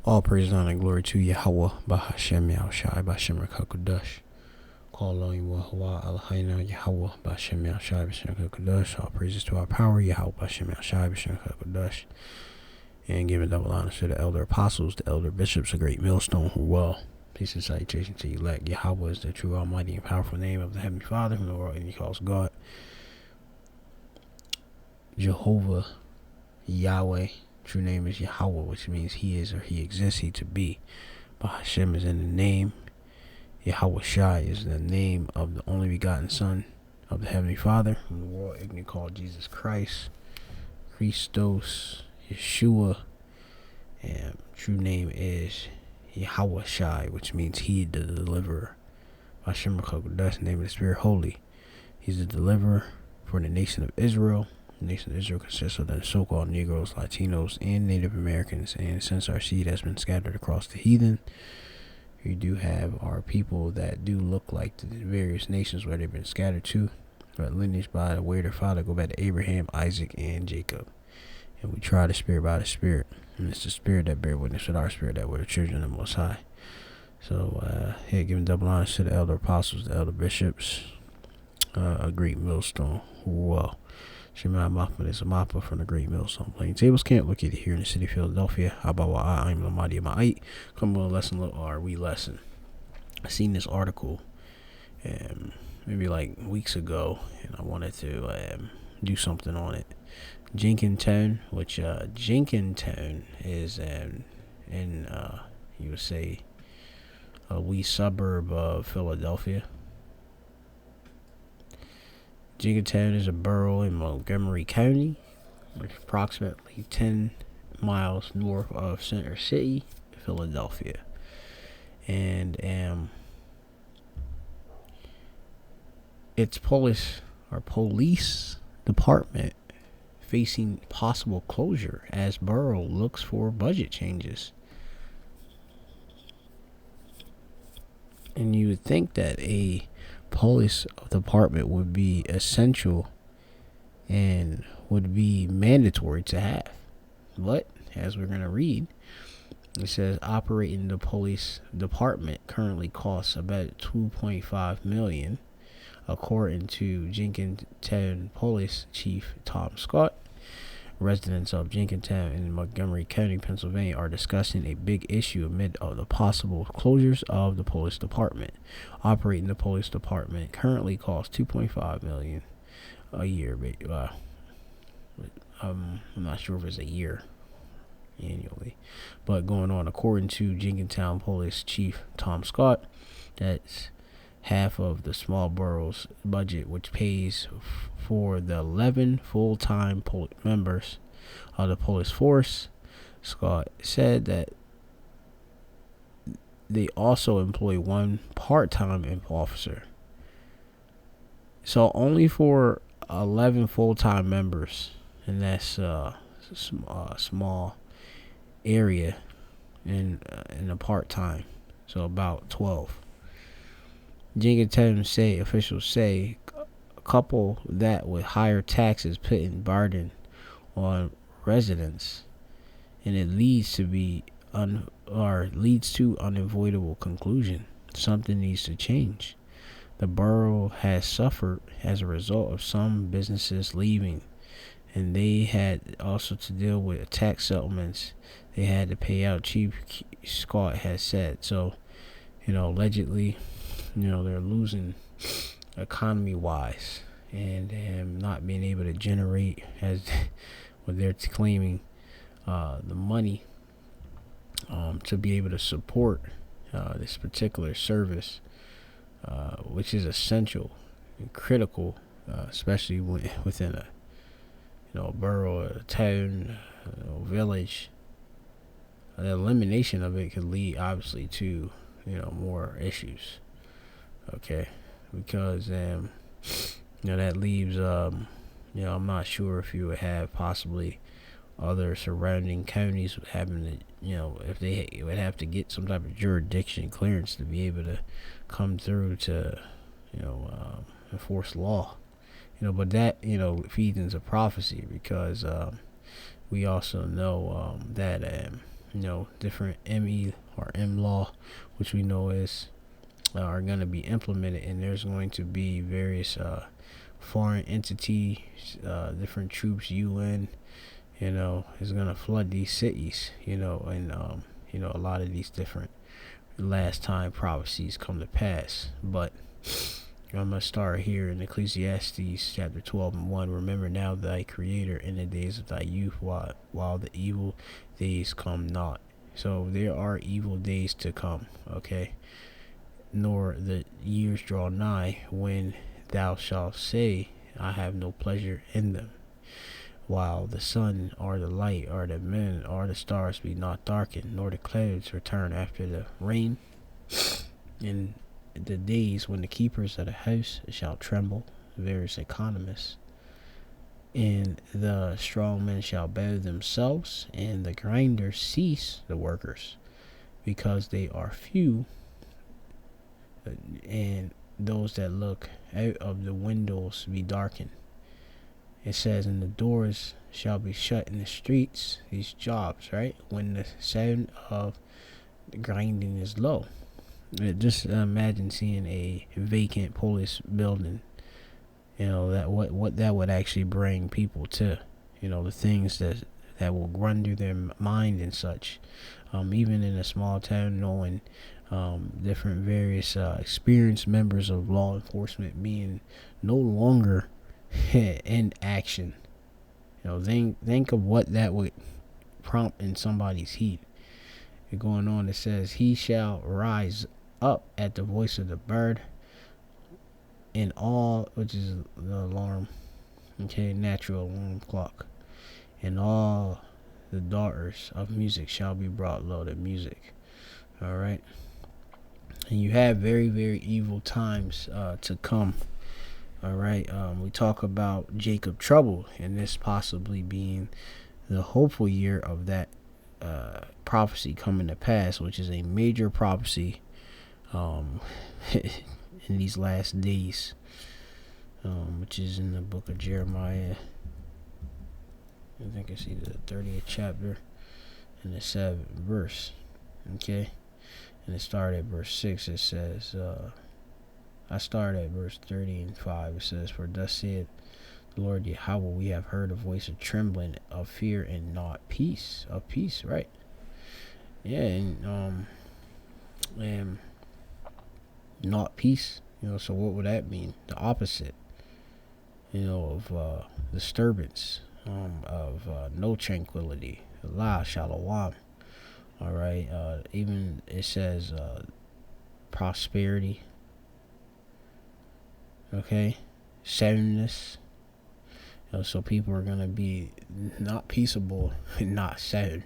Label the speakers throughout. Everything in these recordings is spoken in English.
Speaker 1: All praise, honor, and glory to Yahweh, Bahashem, Yahushai, Bashem, Rakakudash. Call on Yahweh, Eloheinu, Yahweh, Bashem, Yahushai, Bashem, Rakakudash. All praises to our power, Yahweh, Bashem, Yahushai, Bashem, Rakakudash. And giving double honor to the elder apostles, the elder bishops, the great millstone who well. Peace and salutation to elect. Yahweh is the true, almighty, and powerful name of the Heavenly Father, whom the world and he calls God. Jehovah, Yahweh. True name is Yahweh, which means he is or he exists, he to be. Bahashem is in the name. Yahweh Shai is the name of the only begotten Son of the Heavenly Father, whom the world ignorantly called Jesus Christ, Christos, Yeshua. And true name is Yahweh Shai, which means he the deliverer. Bahashem Kodesh, the name of the Spirit Holy. He's the deliverer for the nation of Israel. The nation of Israel consists of the so-called Negroes, Latinos, and Native Americans. And since our seed has been scattered across the heathen, we do have our people that do look like the various nations where they've been scattered to, but lineage by the way of their father go back to Abraham, Isaac, and Jacob. And we try the Spirit by the Spirit. And it's the Spirit that bear witness with our spirit that we're the children of the Most High. So, giving double honor to the elder apostles, the elder bishops, a great millstone. Well, Shema Mappa is a Mappa from the Great Millstone Plaintables Camp, located here in the city of Philadelphia. Abawa I'm Lamadi Ma'ait. Come on, lesson, or we lesson. I seen this article maybe like weeks ago, and I wanted to do something on it. Jenkintown, which Jenkintown is in you would say a wee suburb of Philadelphia. Jenkintown is a borough in Montgomery County, approximately 10 miles north of Center City, Philadelphia. And its police department facing possible closure as borough looks for budget changes. And you would think that a police department would be essential and would be mandatory to have. But as we're going to read, it says operating the police department currently costs about $2.5 million, according to Jenkintown Police Chief Tom Scott. Residents of Jenkintown in Montgomery County, Pennsylvania are discussing a big issue amid the possible closures of the police department. Operating the police department currently costs $2.5 million a year. I'm not sure if it's a year annually, but going on, according to Jenkintown Police Chief Tom Scott, that's half of the small borough's budget, which pays for the 11 full-time members of the police force. Scott said that they also employ one part-time officer. So only for 11 full-time members, and that's a small area in a part-time, so about 12. Jenkintown officials say, couple that with higher taxes putting burden on residents, and it leads to unavoidable conclusion. Something needs to change. The borough has suffered as a result of some businesses leaving, and they had also to deal with tax settlements they had to pay out. Chief Scott has said so. Allegedly, they're losing economy wise and not being able to generate, as what they're claiming, the money to be able to support this particular service, which is essential and critical, especially within a borough, a town, village. The elimination of it could lead obviously to more issues. Okay, because that leaves I'm not sure if you would have possibly other surrounding counties having to if they would have to get some type of jurisdiction clearance to be able to come through to enforce law. But that feeds into prophecy, because we also know that different ME or M law, which we know is are going to be implemented, and there's going to be various foreign entities, different troops, UN, is going to flood these cities, and a lot of these different last time prophecies come to pass. But I'm going to start here in Ecclesiastes chapter 12 and 1. Remember now thy creator in the days of thy youth, while the evil days come not. So there are evil days to come, okay? Nor the years draw nigh when thou shalt say, I have no pleasure in them. While the sun or the light or the moon or the stars be not darkened, nor the clouds return after the rain. In the days when the keepers of the house shall tremble, various economists, and the strong men shall bow themselves, and the grinders cease the workers, because they are few, and those that look out of the windows be darkened. It says, and the doors shall be shut in the streets, these jobs, right? When the sound of the grinding is low. Just imagine seeing a vacant police building. That what that would actually bring people to. The things that will run through their mind and such. Even in a small town, knowing different various experienced members of law enforcement being no longer in action. Think of what that would prompt in somebody's heat. Going on, it says, he shall rise up at the voice of the bird, and all, which is the alarm, okay, natural alarm clock, and all the daughters of music shall be brought low to music. All right, and you have very, very evil times to come. All right, we talk about Jacob trouble, and this possibly being the hopeful year of that prophecy coming to pass, which is a major prophecy in these last days, which is in the book of Jeremiah. I think it's either the 30th chapter and the 7th verse. Okay, and it started at verse 6. It says, I start at verse 30 and 5. It says, for thus saith the Lord Yahweh, we have heard a voice of trembling, of fear, and not peace. Of peace, right? Yeah, and not peace. So what would that mean? The opposite. Of disturbance, of no tranquility. La shalom. All right. Even it says prosperity. Okay, soundness. So people are gonna be not peaceable and not sound.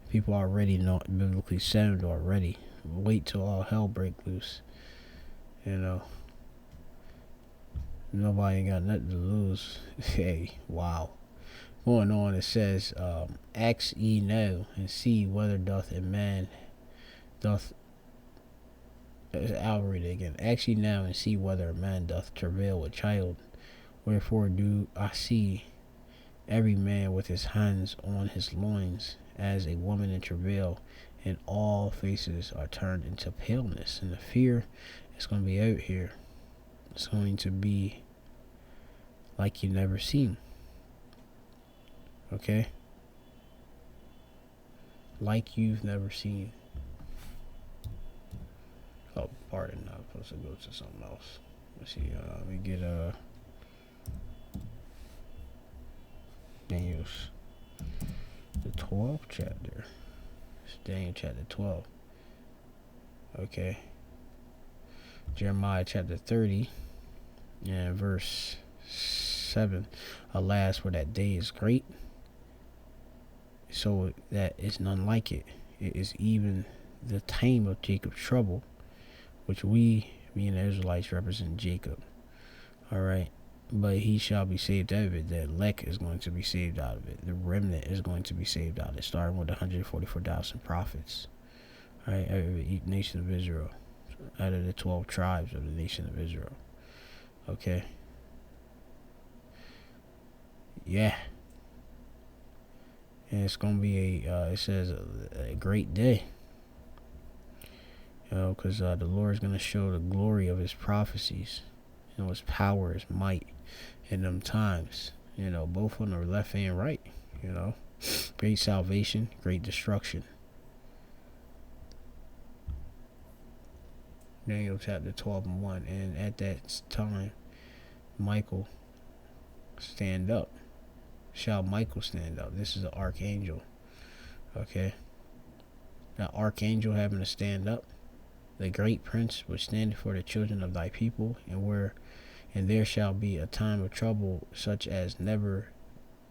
Speaker 1: People are already not biblically sound already. Wait till all hell break loose. Nobody got nothing to lose. Hey, wow. Going on, it says, ask ye now and see whether doth a man doth. I'll read it again. Ask ye now and see whether a man doth travail with child. Wherefore do I see every man with his hands on his loins, as a woman in travail, and all faces are turned into paleness. And the fear is going to be out here. It's going to be like you never seen. Okay? Like you've never seen. Oh, pardon, I'm supposed to go to something else. Let's see, we get Daniel's the 12th chapter. It's Daniel chapter 12. Okay. Jeremiah chapter 30 and verse 7. Alas, for that day is great, so that is none like it. It is even the time of Jacob's trouble, which we, being the Israelites, represent Jacob. All right. But he shall be saved out of it. The elect is going to be saved out of it. The remnant is going to be saved out of it, starting with 144,000 prophets. All right, out of the nation of Israel, out of the 12 tribes of the nation of Israel. Okay. Yeah. And it's gonna be it says a great day. Because the Lord is gonna show the glory of His prophecies, His power, His might in them times. Both on the left and right. Great salvation, great destruction. Daniel chapter 12:1. And at that time, Michael stand up. Shall Michael stand up? This is an archangel. Okay. That archangel having to stand up. The great prince which standeth for the children of thy people, and there shall be a time of trouble such as never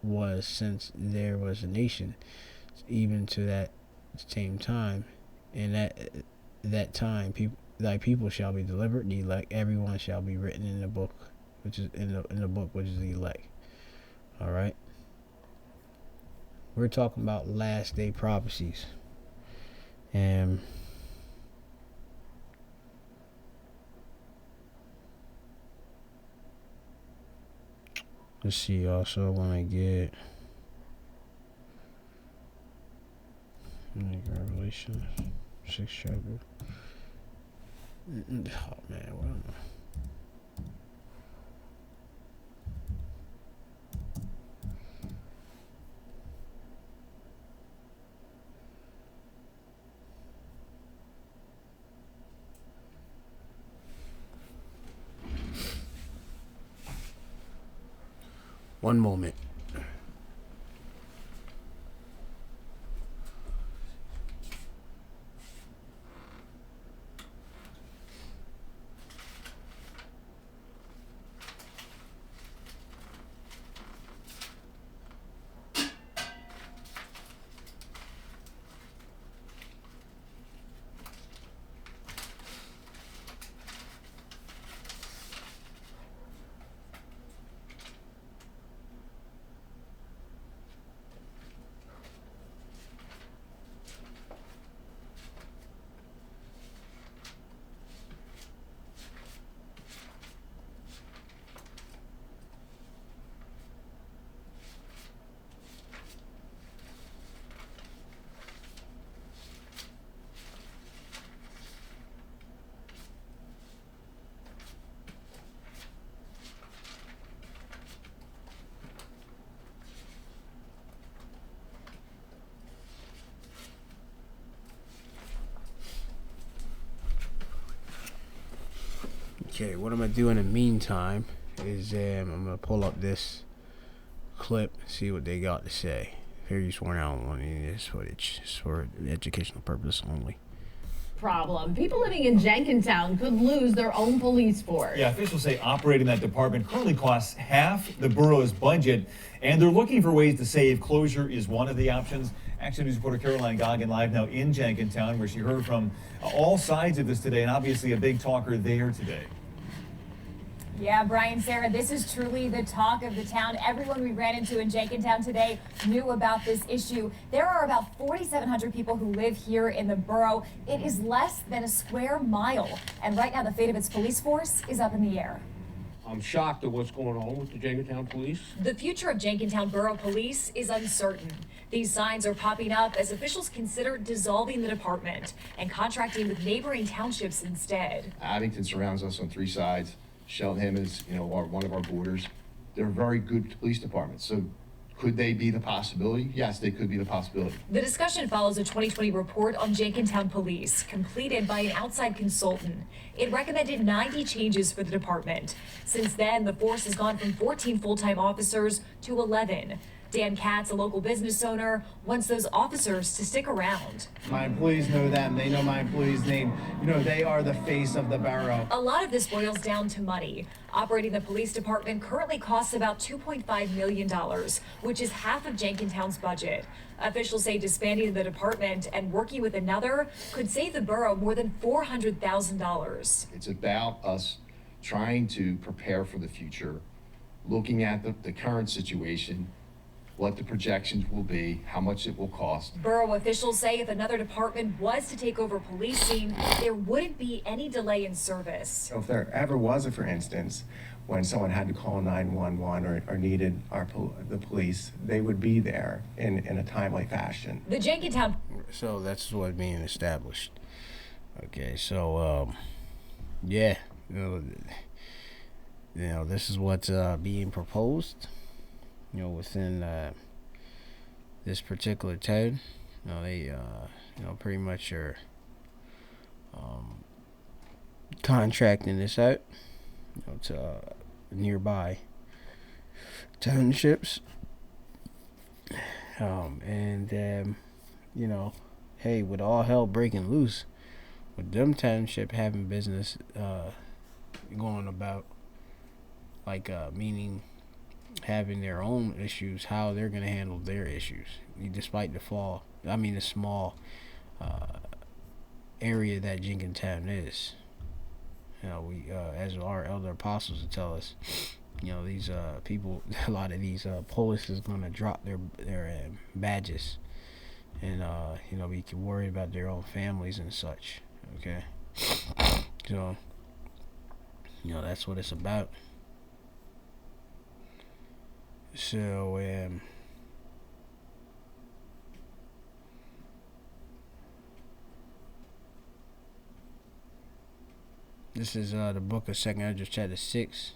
Speaker 1: was since there was a nation, even to that same time. And at that time, thy people shall be delivered, the elect, everyone shall be written in the book, which is in the book which is the elect. All right. We're talking about last day prophecies, and let's see. Also, when I get Revelation 6 chapter. Oh man, what am I? One moment. Okay, what I'm gonna do in the meantime is I'm gonna pull up this clip, see what they got to say. Here you sworn out on any of this footage. It's for educational purpose only.
Speaker 2: Problem. People living in Jenkintown could lose their own police force.
Speaker 3: Yeah, officials say operating that department currently costs half the borough's budget, and they're looking for ways to save. Closure is one of the options. Action News reporter Caroline Goggin live now in Jenkintown, where she heard from all sides of this today, and obviously a big talker there today.
Speaker 4: Yeah, Brian, Sarah, this is truly the talk of the town. Everyone we ran into in Jenkintown today knew about this issue. There are about 4,700 people who live here in the borough. It is less than a square mile. And right now, the fate of its police force is up in the air.
Speaker 5: I'm shocked at what's going on with the Jenkintown Police.
Speaker 4: The future of Jenkintown Borough Police is uncertain. These signs are popping up as officials consider dissolving the department and contracting with neighboring townships instead.
Speaker 6: Abington surrounds us on three sides. Cheltenham is, one of our borders. They're very good police departments. So could they be the possibility? Yes, they could be the possibility.
Speaker 4: The discussion follows a 2020 report on Jenkintown Police, completed by an outside consultant. It recommended 90 changes for the department. Since then, the force has gone from 14 full-time officers to 11. Dan Katz, a local business owner, wants those officers to stick around.
Speaker 7: My employees know them. They know my employees' name. They are the face of the borough.
Speaker 4: A lot of this boils down to money. Operating the police department currently costs about $2.5 million, which is half of Jenkintown's budget. Officials say disbanding the department and working with another could save the borough more than $400,000.
Speaker 6: It's about us trying to prepare for the future, looking at the current situation, what the projections will be, how much it will cost.
Speaker 4: Borough officials say if another department was to take over policing, there wouldn't be any delay in service.
Speaker 8: If there ever was, for instance,
Speaker 7: when someone had to call 911 or needed the police, they would be there in a timely fashion.
Speaker 4: The Jenkintown.
Speaker 1: So that's what's being established. Okay, so yeah, this is what's being proposed. Within this particular town. They pretty much are contracting this out to nearby townships. Hey, with all hell breaking loose, with them township having business going about, like meaning having their own issues, how they're going to handle their issues, despite the small area that Jenkintown is. We as our elder apostles would tell us, these people, a lot of these police is going to drop their badges, and be worried about their own families and such. Okay, so that's what it's about. So this is the book of 2 Ezra chapter 6,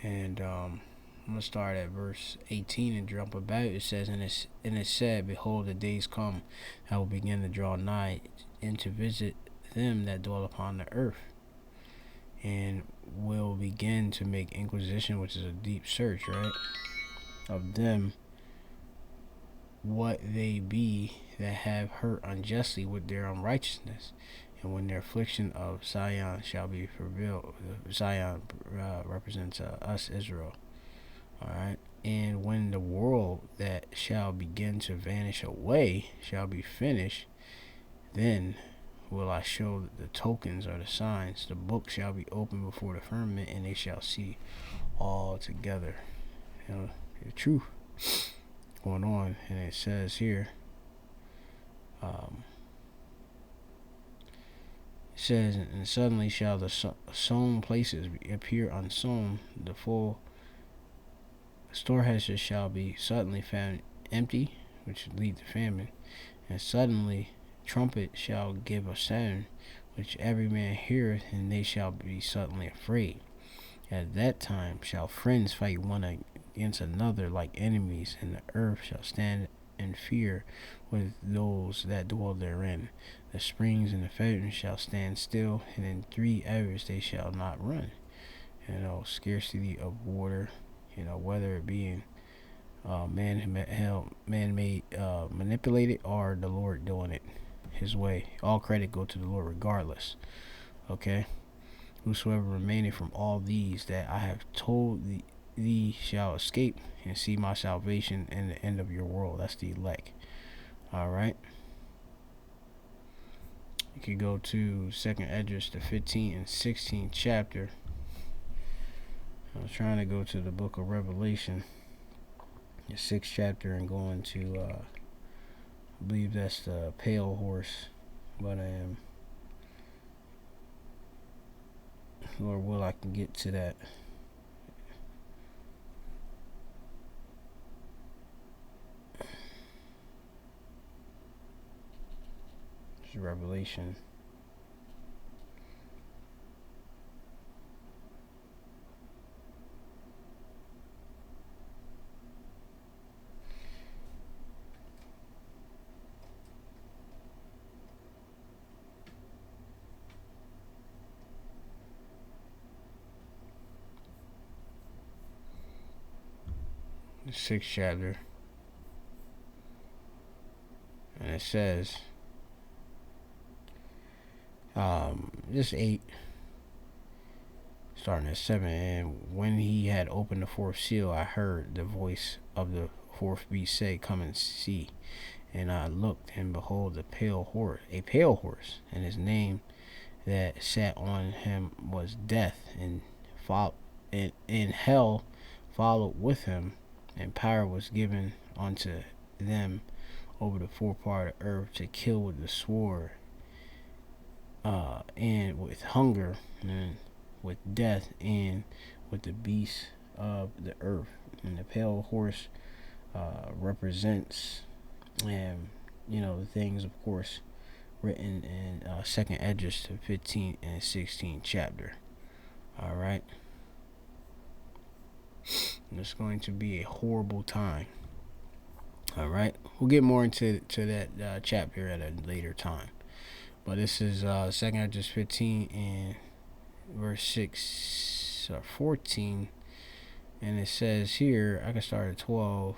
Speaker 1: and I'm gonna start at verse 18 and jump about. It says, and it said, behold, the days come, I will begin to draw nigh and to visit them that dwell upon the earth, and will begin to make inquisition, which is a deep search, right, of them what they be that have hurt unjustly with their unrighteousness. And when their affliction of Zion shall be fulfilled, Zion represents us, Israel. Alright. And when the world that shall begin to vanish away shall be finished, then will I show the tokens or the signs. The book shall be opened before the firmament, and they shall see all together. The truth going on. And it says here, it says, and suddenly shall the sown places appear unsown, the full storehouses shall be suddenly found empty, which lead to famine, and suddenly trumpet shall give a sound, which every man heareth, and they shall be suddenly afraid. At that time shall friends fight one against another like enemies, and the earth shall stand in fear with those that dwell therein. The springs and the fountains shall stand still, and in 3 hours they shall not run. Scarcity of water, whether it being man-made, manipulated, or the Lord doing it his way. All credit go to the Lord regardless. Okay? Whosoever remaineth from all these that I have told thee shall escape and see my salvation in the end of your world. That's the elect. Alright? You could go to 2 Ezra, the 15th and 16th chapter. I was trying to go to the book of Revelation, the 6th chapter, and going to, I believe that's the pale horse, but Lord will, I can get to that. This is Revelation. The 6th chapter, and it says, just 8, starting at 7. And when he had opened the 4th seal, I heard the voice of the 4th beast say, come and see. And I looked, and behold, a pale horse, and his name that sat on him was Death, and hell followed with him. And power was given unto them over the 4 part of earth to kill with the sword, and with hunger, and with death and with the beasts of the earth. And the pale horse represents, and the things, of course, written in Second Esdras to 15 and 16 chapter. All right. And it's going to be a horrible time. All right. We'll get more into that chapter at a later time. But this is Second Esdras 15 and verse 6 or 14. And it says here, I can start at 12.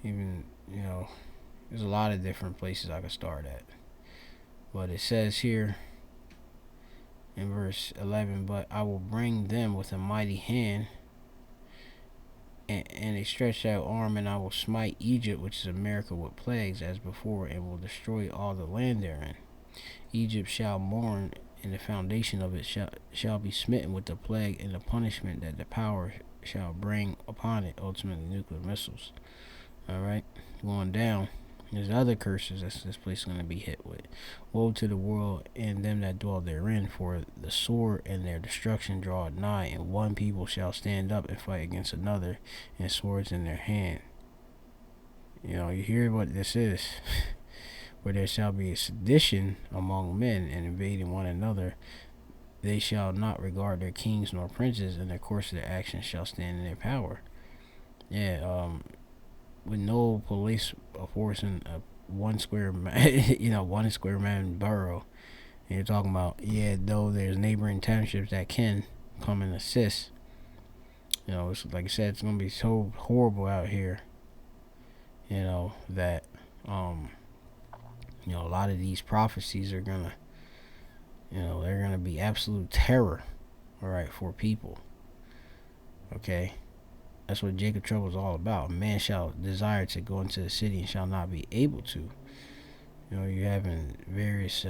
Speaker 1: Even, there's a lot of different places I can start at. But it says here in verse 11, but I will bring them with a mighty hand and a stretched out arm, and I will smite Egypt, which is America, with plagues as before, and will destroy all the land therein. Egypt shall mourn, and the foundation of it shall be smitten with the plague and the punishment that the power shall bring upon it, ultimately nuclear missiles. All right, going down. There's other curses that this place is going to be hit with. Woe to the world and them that dwell therein, for the sword and their destruction draweth nigh, and one people shall stand up and fight against another, and swords in their hand. You hear what this is. Where there shall be a sedition among men, and invading one another. They shall not regard their kings nor princes, and the course of their actions shall stand in their power. With no police force in one square man borough. And you're talking about, though there's neighboring townships that can come and assist. It's, like I said, it's gonna be so horrible out here. That a lot of these prophecies are gonna, they're gonna be absolute terror, all right, for people. Okay. That's what Jacob trouble is all about. A man shall desire to go into the city and shall not be able to. You're having various,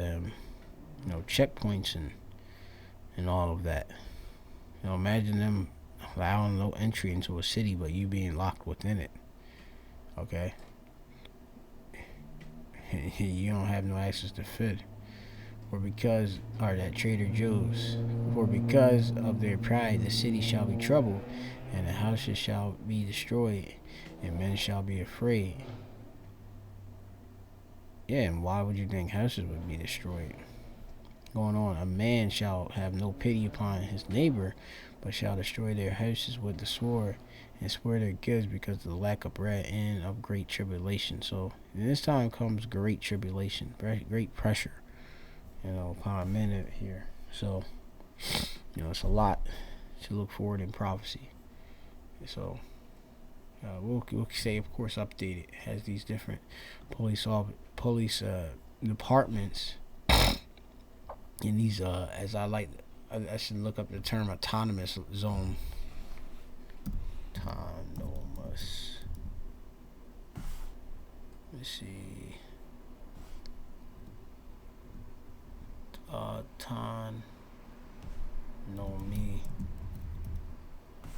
Speaker 1: checkpoints and all of that. Imagine them allowing no entry into a city, but you being locked within it. Okay. You don't have no access to food. That Trader Joe's. For because of their pride, the city shall be troubled, and the houses shall be destroyed, and men shall be afraid. And why would you think houses would be destroyed? Going on, a man shall have no pity upon his neighbor, but shall destroy their houses with the sword, and spoil their goods because of the lack of bread and of great tribulation. So in this time comes great tribulation, great pressure, upon men here. So, it's a lot to look forward in prophecy. So, we'll say, of course, updated. It has these different police departments. And these, as I should look up the term autonomous zone. Autonomous. Let's see. Autonomy.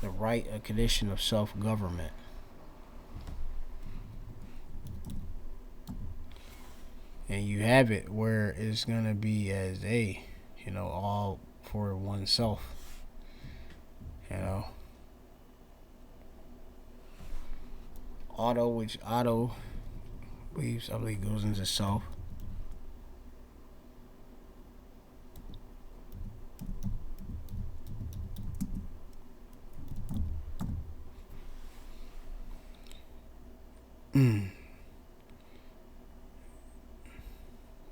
Speaker 1: The right, a condition of self-government. And you have it where it's going to be as all for oneself. Which auto believes, I believe, goes into self.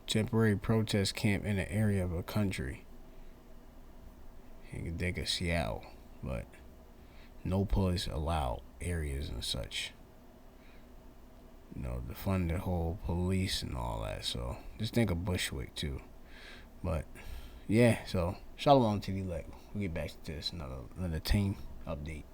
Speaker 1: Temporary protest camp in an area of a country. You can think of Seattle, but no police allowed areas and such. To fund the whole police and all that. So just think of Bushwick too. But yeah, so shalom to the elect. We'll get back to this another team update.